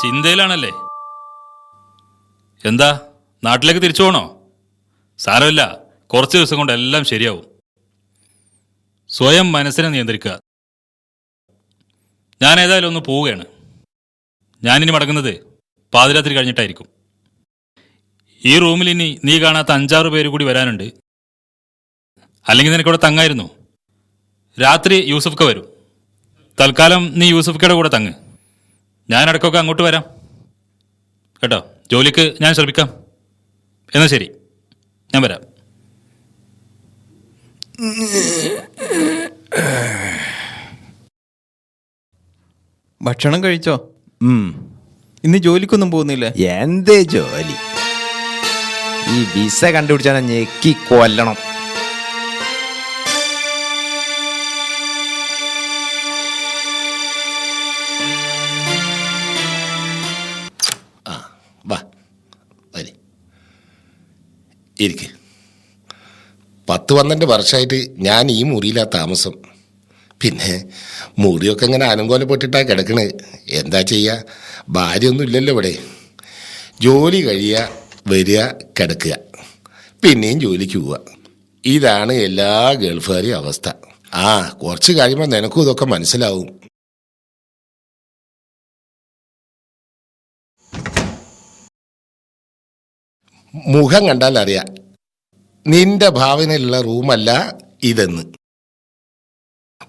ചിന്തയിലാണല്ലേ? എന്താ, നാട്ടിലേക്ക് തിരിച്ചു പോകണോ? സാരമില്ല, കുറച്ച് ദിവസം കൊണ്ട് എല്ലാം ശരിയാവും. സ്വയം മനസ്സിനെ നിയന്ത്രിക്കുക. ഞാൻ ഏതായാലും ഒന്ന് പോവുകയാണ്. ഞാനിനി മടങ്ങുന്നത് പാതിരാത്രി കഴിഞ്ഞിട്ടായിരിക്കും. ഈ റൂമിൽ ഇനി നീ കാണാത്ത 5-6 പേര് കൂടി വരാനുണ്ട്. അല്ലെങ്കിൽ നിനക്കിവിടെ തങ്ങായിരുന്നു. രാത്രി യൂസഫ്ക്ക വരും. തൽക്കാലം നീ യൂസഫ്ക്കയുടെ കൂടെ തങ്ങ്. ഞാൻ ഇടയ്ക്കൊക്കെ അങ്ങോട്ട് വരാം കേട്ടോ. ജോലിക്ക് ഞാൻ ശ്രമിക്കാം. എന്നാൽ ശരി, ഞാൻ വരാം. ഭക്ഷണം കഴിച്ചോ? ഇന്ന് ജോലിക്കൊന്നും പോകുന്നില്ല? എന്തേ ജോലി? ഈ വിസ കണ്ടുപിടിച്ചാൽ ഞെക്കി കൊല്ലണം. ഇരിക്ക്. 10-12 വർഷമായിട്ട് ഞാൻ ഈ മുറിയിലാ താമസം. പിന്നെ മുറിയൊക്കെ ഇങ്ങനെ അലങ്കോലപ്പെട്ടിട്ടാണ് കിടക്കണത്. എന്താ ചെയ്യുക, ഭാര്യയൊന്നും ഇല്ലല്ലോ ഇവിടെ. ജോലി കഴിയുക, വരിക, കിടക്കുക, പിന്നെയും ജോലിക്ക് പോവുക. ഇതാണ് എല്ലാ ഗൾഫുകാരെയും അവസ്ഥ. കുറച്ച് കഴിയുമ്പോൾ നിനക്കും ഇതൊക്കെ മനസ്സിലാവും. മുഖം കണ്ടാൽ അറിയാം നിന്റെ ഭാവനയിലുള്ള റൂമല്ല ഇതെന്ന്.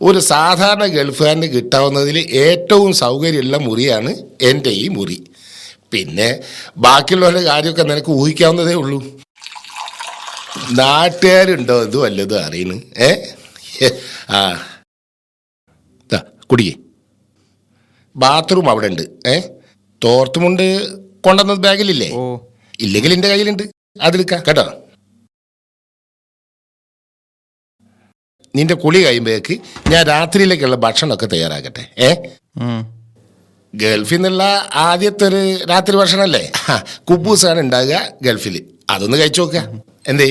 ഒരു സാധാരണ ഗൾഫുകാരന് കിട്ടാവുന്നതിൽ ഏറ്റവും സൗകര്യമുള്ള മുറിയാണ് എൻ്റെ ഈ മുറി. പിന്നെ ബാക്കിയുള്ളവരുടെ കാര്യമൊക്കെ നിനക്ക് ഊഹിക്കാവുന്നതേ ഉള്ളൂ. നാട്ടുകാരുണ്ടോ ഇത് വല്ലതും അറിയണ്? കുടിയേ. ബാത്റൂം അവിടെ ഉണ്ട്. തോർത്തുമുണ്ട് കൊണ്ടുവന്നത് ബാഗിലില്ലേ? ഇല്ലെങ്കിൽ എൻ്റെ കയ്യിലുണ്ട്, അതെടുക്കാം കേട്ടോ. നിന്റെ കുളി കഴിയുമ്പോഴേക്ക് ഞാൻ രാത്രിയിലേക്കുള്ള ഭക്ഷണമൊക്കെ തയ്യാറാക്കട്ടെ. ഗൾഫിൽ നിന്നുള്ള ആദ്യത്തെ ഒരു രാത്രി ഭക്ഷണമല്ലേ, കുബൂസാണ് ഉണ്ടാകുക ഗൾഫിൽ. അതൊന്ന് കഴിച്ചു നോക്കുക. എന്തേ?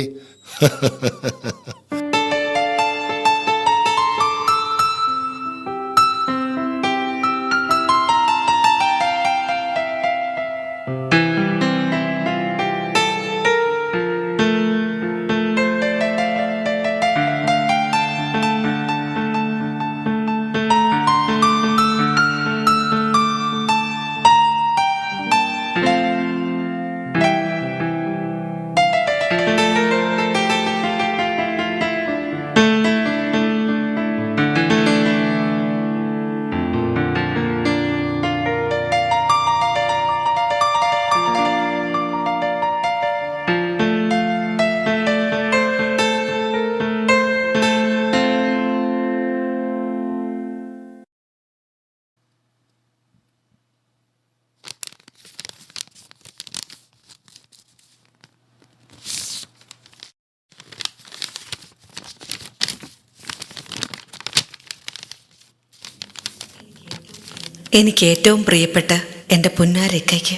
എനിക്ക് ഏറ്റവും പ്രിയപ്പെട്ട എൻ്റെ പുന്നാരക്കയ്ക്ക്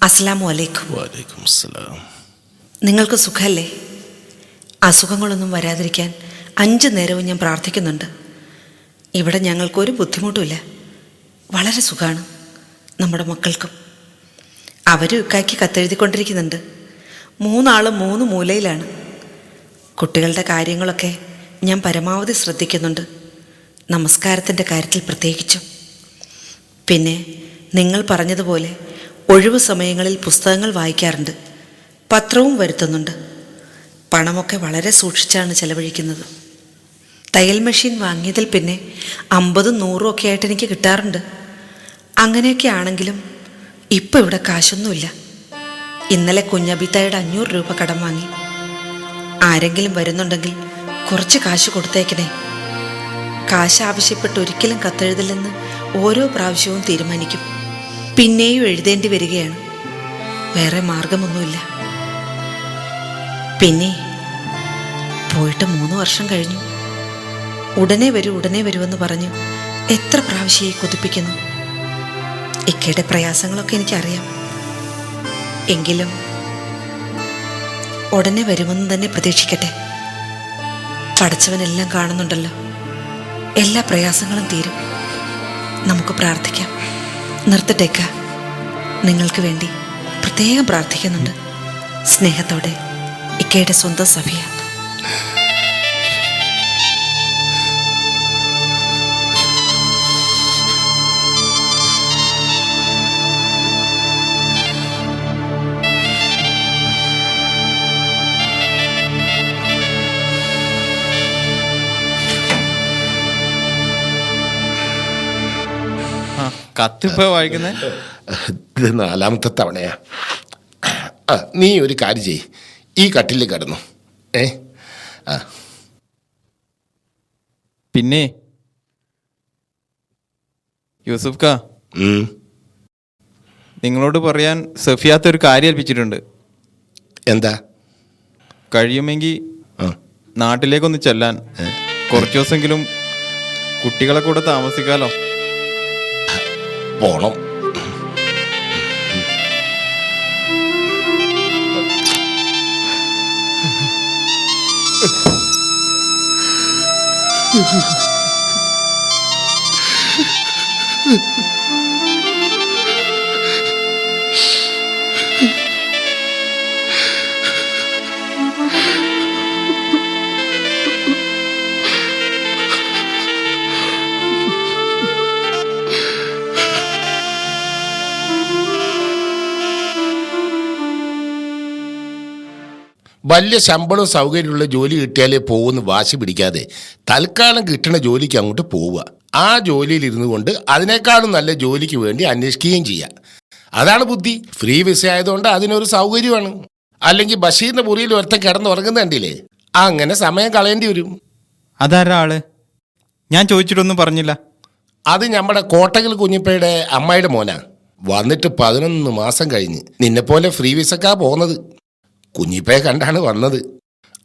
അസ്സലാമു അലൈക്കും. വലൈക്കും അസ്സലാം. നിങ്ങൾക്ക് സുഖമല്ലേ? അസുഖങ്ങളൊന്നും വരാതിരിക്കാൻ 5 നേരവും ഞാൻ പ്രാർത്ഥിക്കുന്നുണ്ട്. ഇവിടെ ഞങ്ങൾക്കൊരു ബുദ്ധിമുട്ടുമില്ല, വളരെ സുഖമാണ്. നമ്മുടെ മക്കൾക്കും. അവരും ഇക്കായ്ക്ക് കത്തെഴുതിക്കൊണ്ടിരിക്കുന്നുണ്ട്. 3 ആളും 3 മൂലയിലാണ്. കുട്ടികളുടെ കാര്യങ്ങളൊക്കെ ഞാൻ പരമാവധി ശ്രദ്ധിക്കുന്നുണ്ട്, നമസ്കാരത്തിൻ്റെ കാര്യത്തിൽ പ്രത്യേകിച്ചും. പിന്നെ നിങ്ങൾ പറഞ്ഞതുപോലെ ഒഴിവു സമയങ്ങളിൽ പുസ്തകങ്ങൾ വായിക്കാറുണ്ട്, പത്രവും വരുത്തുന്നുണ്ട്. പണമൊക്കെ വളരെ സൂക്ഷിച്ചാണ് ചെലവഴിക്കുന്നത്. തയ്യൽ മെഷീൻ വാങ്ങിയതിൽ പിന്നെ 50-100 ഒക്കെ ആയിട്ട് എനിക്ക് കിട്ടാറുണ്ട്. അങ്ങനെയൊക്കെ ആണെങ്കിലും ഇപ്പം ഇവിടെ കാശൊന്നുമില്ല. ഇന്നലെ കുഞ്ഞബിത്തായുടെ 500 രൂപ കടം വാങ്ങി. ആരെങ്കിലും വരുന്നുണ്ടെങ്കിൽ കുറച്ച് കാശ് കൊടുത്തേക്കണേ. കാശ് ആവശ്യപ്പെട്ട് ഒരിക്കലും കത്തെഴുതില്ലെന്ന് ഓരോ പ്രാവശ്യവും തീരുമാനിക്കും. പിന്നെയും എഴുതേണ്ടി വരികയാണ്, വേറെ മാർഗമൊന്നുമില്ല. പിന്നെ പോയിട്ട് 3 വർഷം കഴിഞ്ഞു. ഉടനെ വരുമെന്ന് പറഞ്ഞു എത്ര പ്രാവശ്യമായി കൊതിപ്പിക്കുന്നു. ഇക്കയുടെ പ്രയാസങ്ങളൊക്കെ എനിക്കറിയാം. എങ്കിലും ഉടനെ വരുമെന്ന് തന്നെ പ്രതീക്ഷിക്കട്ടെ. പടച്ചവനെല്ലാം കാണുന്നുണ്ടല്ലോ, എല്ലാ പ്രയാസങ്ങളും തീരും. നമുക്ക് പ്രാർത്ഥിക്കാം. നിർത്തട്ടേക്ക, നിങ്ങൾക്ക് വേണ്ടി പ്രത്യേകം പ്രാർത്ഥിക്കുന്നുണ്ട്. സ്നേഹത്തോടെ ഇക്കയുടെ സ്വന്തം സഫിയ. ആ കത്തിപ്പോ വായിക്കുന്നത്? ഇത് 4ാമത്തെ തവണയാ. നീ ഒരു കാര്യം ചെയ്യ്, ഈ കട്ടിൽ കിടന്നു. ആ പിന്നെ യൂസുഫ് കാ, ഉം. നിങ്ങളോട് പറയാൻ സഫിയാത്ത ഒരു കാര്യം ഏൽപ്പിച്ചിട്ടുണ്ട്. എന്താ? കഴിയുമെങ്കിൽ ആ നാട്ടിലേക്കൊന്ന് ചെല്ലാൻ. കുറച്ച് ദിവസമെങ്കിലും കുട്ടികളെ കൂടെ താമസിക്കാലോ. പോണം. വലിയ ശമ്പളവും സൗകര്യമുള്ള ജോലി കിട്ടിയാലേ പോകുന്ന വാശി പിടിക്കാതെ തൽക്കാലം കിട്ടുന്ന ജോലിക്ക് അങ്ങോട്ട് പോവുക. ആ ജോലിയിൽ ഇരുന്നു കൊണ്ട് അതിനേക്കാളും നല്ല ജോലിക്ക് വേണ്ടി അന്വേഷിക്കുകയും ചെയ്യുക. അതാണ് ബുദ്ധി. ഫ്രീ വിസ ആയതുകൊണ്ട് അതിനൊരു സൗകര്യമാണ്. അല്ലെങ്കിൽ ബഷീറിന്റെ മുറിയിൽ ഒരുത്തൻ കിടന്നുറങ്ങുന്ന കണ്ടില്ലേ, അങ്ങനെ സമയം കളയേണ്ടി വരും. അതാരാ ആള്? ഞാൻ ചോദിച്ചിട്ടൊന്നും പറഞ്ഞില്ല. അത് നമ്മുടെ കോട്ടകൽ കുഞ്ഞിപ്പയുടെ അമ്മായിയുടെ മോനാ. വന്നിട്ട് 11 മാസം കഴിഞ്ഞ്. നിന്നെപ്പോലെ ഫ്രീ വിസക്കാ പോകുന്നത്. കുഞ്ഞിപ്പയെ കണ്ടാണ് വന്നത്.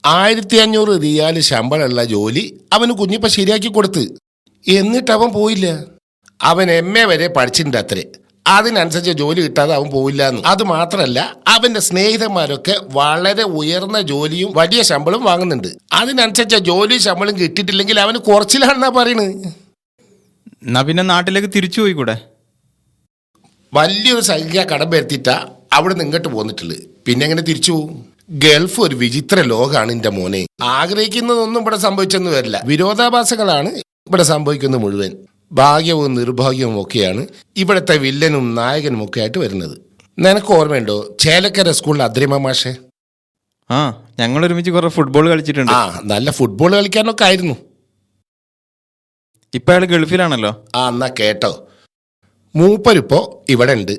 1500 റിയാൽ ശമ്പളമുള്ള ജോലി അവന് കുഞ്ഞിപ്പ ശരിയാക്കി കൊടുത്ത്. എന്നിട്ട് അവൻ പോയില്ല. അവൻ MA വരെ പഠിച്ചിട്ടുണ്ട് അത്രേ. അതിനനുസരിച്ച് ജോലി കിട്ടാതെ അവൻ പോയില്ല എന്ന്. അത് മാത്രമല്ല, അവന്റെ സ്നേഹിതന്മാരൊക്കെ വളരെ ഉയർന്ന ജോലിയും വലിയ ശമ്പളവും വാങ്ങുന്നുണ്ട്. അതിനനുസരിച്ച് ജോലി ശമ്പളം കിട്ടിയിട്ടില്ലെങ്കിൽ അവന് കുറച്ചിലാണെന്നാ പറയണത്. എന്നാ പിന്നെ നാട്ടിലേക്ക് തിരിച്ചു പോയിക്കൂടെ? വലിയൊരു സംഖ്യ കടം വരുത്തിയിട്ടാ അവിടെ നിന്ന് ഇങ്ങോട്ട് പോന്നിട്ടുള്ളത്. പിന്നെ എങ്ങനെ തിരിച്ചു പോകും? ഗൾഫ് ഒരു വിചിത്ര ലോകമാണ് എൻ്റെ മോനെ. ആഗ്രഹിക്കുന്നതൊന്നും ഇവിടെ സംഭവിച്ചെന്ന് വരില്ല. വിരോധാഭാസങ്ങളാണ് ഇവിടെ സംഭവിക്കുന്നത് മുഴുവൻ. ഭാഗ്യവും നിർഭാഗ്യവും ഒക്കെയാണ് ഇവിടുത്തെ വില്ലനും നായകനും ഒക്കെ ആയിട്ട് വരുന്നത്. നിനക്ക് ഓർമ്മയുണ്ടോ ചേലക്കര സ്കൂളിൽ അദ്രിമ മാഷെ? ആ, ഞങ്ങൾ ഒരുമിച്ച് കുറെ ഫുട്ബോൾ കളിച്ചിട്ടുണ്ട്. ആ, നല്ല ഫുട്ബോൾ കളിക്കാനൊക്കെ ആയിരുന്നു. ഇപ്പൊ അയാൾ ഗൾഫിലാണല്ലോ. ആ, എന്നാ കേട്ടോ, മൂപ്പരിപ്പോ ഇവിടെ ഉണ്ട്.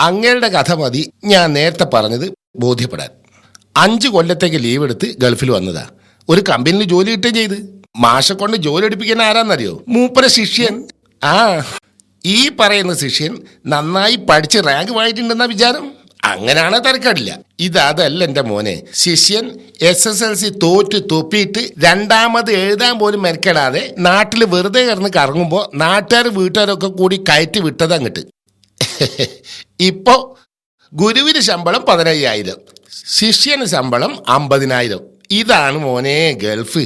അങ്ങയുടെ കഥ മതി ഞാൻ നേരത്തെ പറഞ്ഞത് ബോധ്യപ്പെടാൻ. 5 കൊല്ലത്തേക്ക് ലീവ് എടുത്ത് ഗൾഫിൽ വന്നതാ. ഒരു കമ്പനിയിൽ ജോലി കിട്ടുകയും ചെയ്ത്. മാഷെ കൊണ്ട് ജോലി എടുപ്പിക്കാൻ ആരാന്നറിയോ? മൂപ്പര ശിഷ്യൻ. ആ, ഈ പറയുന്ന ശിഷ്യൻ നന്നായി പഠിച്ച് റാങ്ക് വാങ്ങിയിട്ടുണ്ടെന്ന വിചാരം. അങ്ങനെയാണെ തിരക്കാടില്ല. അതല്ല എൻ്റെ മോനെ. ശിഷ്യൻ SSLC തോറ്റ് തൊപ്പിയിട്ട് 2ാമത് എഴുതാൻ പോലും മെനക്കെടാതെ നാട്ടിൽ വെറുതെ കിടന്ന് കറങ്ങുമ്പോൾ നാട്ടുകാരും വീട്ടുകാരൊക്കെ കൂടി കയറ്റി വിട്ടത് അങ്ങോട്ട്. ഇപ്പോ ഗുരുവിന് ശമ്പളം 15,000, ശിഷ്യന് ശമ്പളം 50,000. ഇതാണ് മോനെ ഗൾഫ്.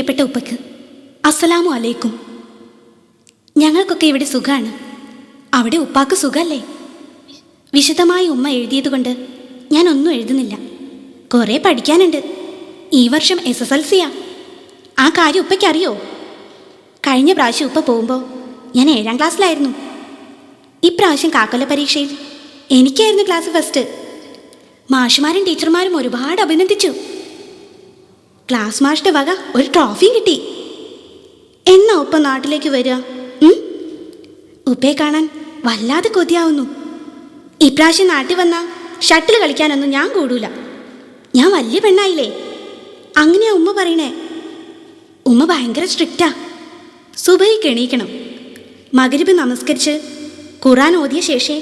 പ്രിയപ്പെട്ട ഉപ്പക്ക് അസ്സലാമു അലൈക്കും. ഞങ്ങൾക്കൊക്കെ ഇവിടെ സുഖമാണ്. അവിടെ ഉപ്പാക്ക് സുഖമല്ലേ? വിശദമായി ഉമ്മ എഴുതിയതുകൊണ്ട് ഞാൻ ഒന്നും എഴുതുന്നില്ല. കുറേ പഠിക്കാനുണ്ട്. ഈ വർഷം SSLC-യാ. ആ കാര്യം ഉപ്പയ്ക്ക് അറിയോ? കഴിഞ്ഞ പ്രാവശ്യം ഉപ്പ പോകുമ്പോൾ ഞാൻ 7ാം ക്ലാസ്സിലായിരുന്നു. ഇപ്രാവശ്യം കാക്കൊല്ല പരീക്ഷയിൽ എനിക്കായിരുന്നു ക്ലാസ് ഫസ്റ്റ്. മാഷുമാരും ടീച്ചർമാരും ഒരുപാട് അഭിനന്ദിച്ചു. ക്ലാസ് മാഷിന്റെ വക ഒരു ട്രോഫിയും കിട്ടി. എന്നാ ഉപ്പ നാട്ടിലേക്ക് വരിക? ഉപ്പയെ കാണാൻ വല്ലാതെ കൊതിയാവുന്നു. ഇപ്രാവശ്യം നാട്ടിൽ വന്നാൽ ഷട്ടിൽ കളിക്കാനൊന്നും ഞാൻ കൂടൂല. ഞാൻ വലിയ പെണ്ണായില്ലേ. അങ്ങനെയാ ഉമ്മ പറയണേ. ഉമ്മ ഭയങ്കര സ്ട്രിക്റ്റാ. സുബഹിക്ക് എണീക്കണം. മഗ്‌രിബ് നമസ്കരിച്ച് ഖുർആൻ ഓതിയ ശേഷേ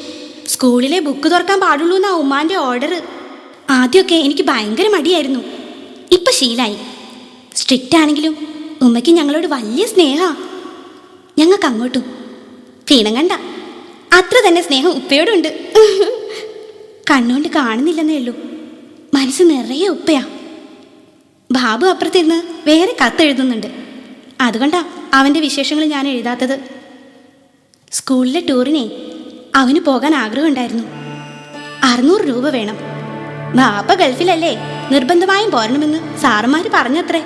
സ്കൂളിലെ ബുക്ക് തുറക്കാൻ പാടുള്ളൂ എന്നാ ഉമ്മാൻ്റെ ഓർഡർ. ആദ്യമൊക്കെ എനിക്ക് ഭയങ്കര മടിയായിരുന്നു. ഇപ്പം ശീലായി. സ്ട്രിക്റ്റ് ആണെങ്കിലും ഉമ്മയ്ക്ക് ഞങ്ങളോട് വലിയ സ്നേഹമാണ്. ഞങ്ങൾക്ക് അങ്ങോട്ടും ക്ഷീണം കണ്ട അത്ര തന്നെ സ്നേഹം ഉപ്പയോടുണ്ട്. കണ്ണുകൊണ്ട് കാണുന്നില്ലെന്നേ ഉള്ളൂ, മനസ്സ് നിറയെ ഉപ്പയാ. ബാബു അപ്പുറത്തിരുന്ന് വേറെ കത്തെഴുതുന്നുണ്ട്. അതുകൊണ്ടാ അവൻ്റെ വിശേഷങ്ങൾ ഞാൻ എഴുതാത്തത്. സ്കൂളിലെ ടൂറിനെ അവന് പോകാൻ ആഗ്രഹമുണ്ടായിരുന്നു. 600 രൂപ വേണം. ബാപ്പ ഗൾഫിലല്ലേ, നിർബന്ധമായും പോരണമെന്ന് സാറന്മാർ പറഞ്ഞത്രേ.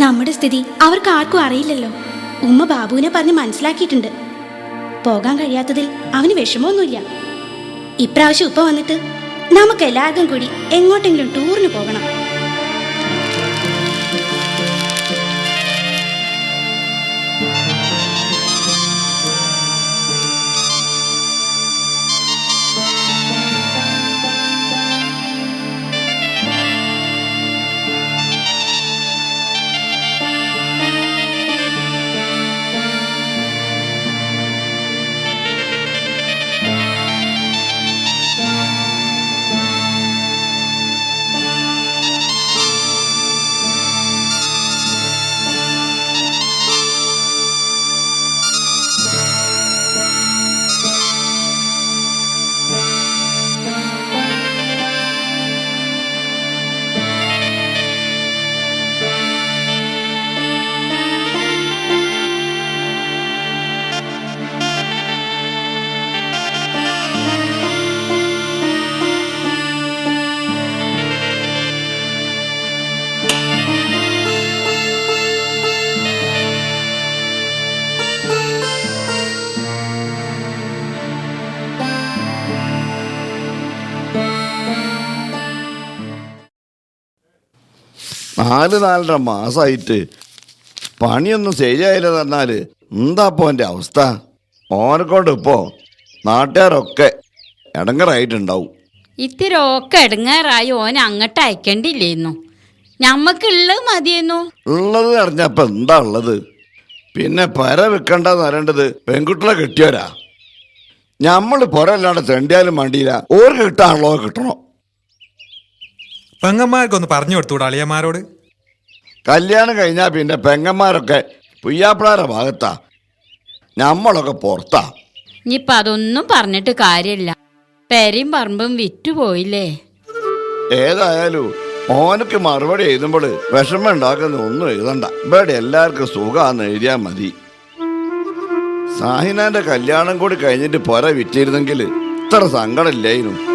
നമ്മുടെ സ്ഥിതി അവർക്ക് ആർക്കും അറിയില്ലല്ലോ. ഉമ്മ ബാബുവിനെ പറഞ്ഞ് മനസ്സിലാക്കിയിട്ടുണ്ട്. പോകാൻ കഴിയാത്തതിൽ അവന് വിഷമമൊന്നുമില്ല. ഇപ്രാവശ്യം ഉപ്പ വന്നിട്ട് നമുക്ക് എല്ലാവർക്കും കൂടി എങ്ങോട്ടെങ്കിലും ടൂറിന് പോകണം. നാലര മാസമായിട്ട് പണിയൊന്നും ശരിയായില്ല പറഞ്ഞാൽ എന്താപ്പോ എൻ്റെ അവസ്ഥ? ഓനെക്കൊണ്ട് ഇപ്പോൾ നാട്ടുകാരൊക്കെ ഇടങ്ങറായിട്ടുണ്ടാവും. ഇത്തിരി ഒക്കെ ഇടങ്ങാറായി ഓൻ അങ്ങോട്ട് അയക്കണ്ടില്ലേന്നു. ഞമ്മക്കുള്ളത് മതിയെന്നു. ഉള്ളത് അറിഞ്ഞപ്പോൾ എന്താ ഉള്ളത്? പിന്നെ പര വെക്കണ്ടെന്ന് അറിയേണ്ടത് പെൺകുട്ടികളെ കെട്ടിയോരാ. നമ്മൾ പുറല്ലാണ്ട് തെണ്ടിയാലും വേണ്ടിയില്ല, ഓർക്ക് കിട്ടാനുള്ളവ കിട്ടണം. പെങ്ങന്മാർക്കൊന്ന് പറഞ്ഞു കൊടുത്തൂടാ അളിയന്മാരോട്. കല്യാണം കഴിഞ്ഞാൽ പിന്നെ പെങ്ങന്മാരൊക്കെ പുയ്യാപ്പിളാരുടെ ഭാഗത്താ, നമ്മളൊക്കെ പുറത്താ. ഇനിയിപ്പം അതൊന്നും പറഞ്ഞിട്ട് കാര്യമില്ല. പെരയും പറമ്പും വിറ്റുപോയില്ലേ. ഏതായാലും ഓനക്ക് മറുപടി എഴുതുമ്പോൾ വിഷമം ഉണ്ടാക്കുന്ന ഒന്നും എഴുതണ്ട. ഇവിടെ എല്ലാവർക്കും സുഖാന്ന് എഴുതിയാൽ മതി. സാഹിനാന്റെ കല്യാണം കൂടി കഴിഞ്ഞിട്ട് പുര വിറ്റിരുന്നെങ്കിൽ ഇത്ര സങ്കടമില്ലായിരുന്നു.